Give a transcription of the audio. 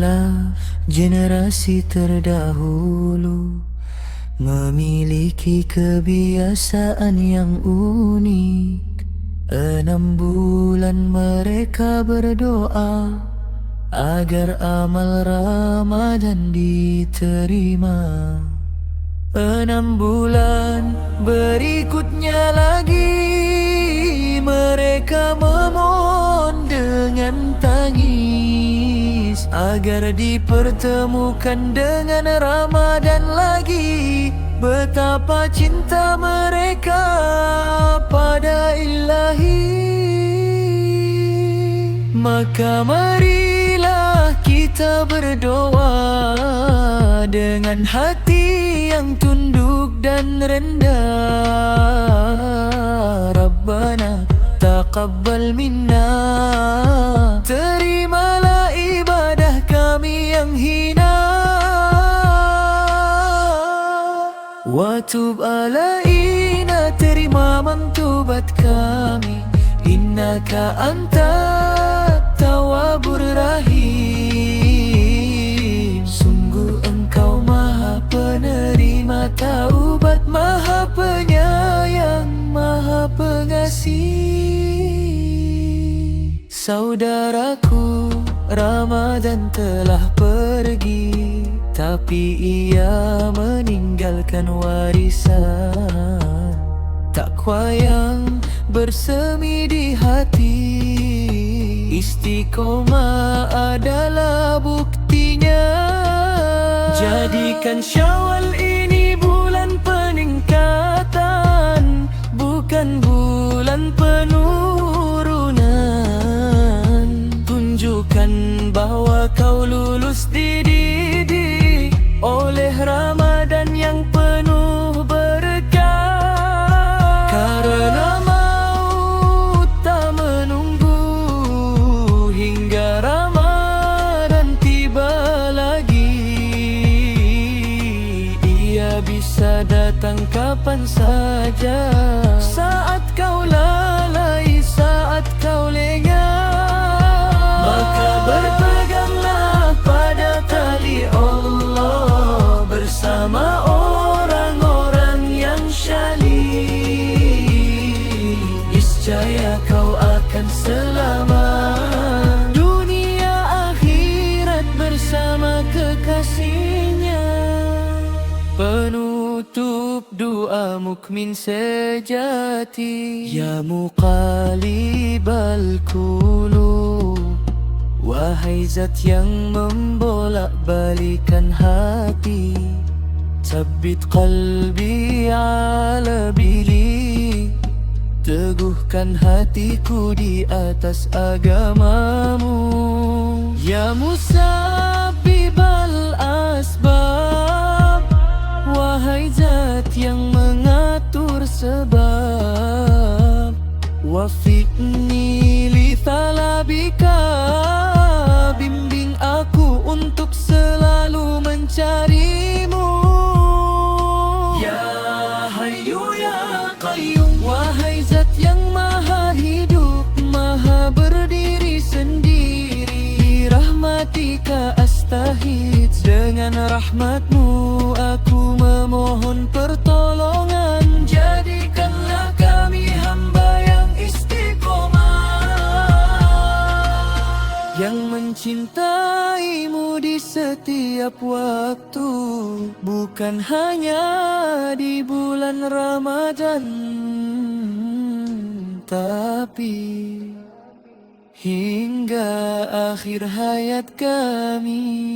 adalah generasi terdahulu, memiliki kebiasaan yang unik. 6 bulan mereka berdoa agar amal Ramadan diterima. 6 bulan berikutnya lagi mereka memohon dengan tangis agar dipertemukan dengan Ramadan lagi. Betapa cinta mereka pada Ilahi. Maka marilah kita berdoa dengan hati yang tunduk dan rendah. Rabbana taqabbal minna, terimalah ibadah kami yang hina. Wa tub alaina, terima mantubat kami. Innaka antat tawwabur rahim. Sungguh engkau maha penerima taubat, maha penyayang, maha pengasih. Saudaraku, Ramadan telah pergi, tapi ia meninggalkan warisan takwa yang bersemi di hati. Istiqomah adalah buktinya. Jadikan Syawal ini bulan peningkatan, bukan bulan penurunan. Tunjukkan bahwa kau lulus dididik oleh Ramadan yang penuh berkah. Karena maut tak menunggu hingga Ramadan tiba lagi. Ia bisa datang kapan saja, saat kau lalai, saat kau lengah. Maka berpeganglah pada tali Allah bersama orang-orang yang syalih. Niscaya kau akan selamat dunia akhirat bersama kekasihnya. Penutup doa mukmin sejati, ya muqallibal qulub, wahai zat yang membolak-balikan hati, tsabbit qalbi ala bilik, teguhkan hatiku di atas agamamu. Ya musabbibal asbab, wahai zat yang mengatur sebab, wafiqni li thalabika, bimbing aku untuk selalu mencarimu. Ya Hayyu ya Qayyum, wahai zat yang maha hidup, maha berdiri sendiri. Rahmatika astahid, dengan rahmatmu aku memohon pertolongan. Jadikanlah kami hamba yang istiqomah, yang mencintaimu di setiap waktu, bukan hanya di bulan Ramadan, tapi hingga akhir hayat kami.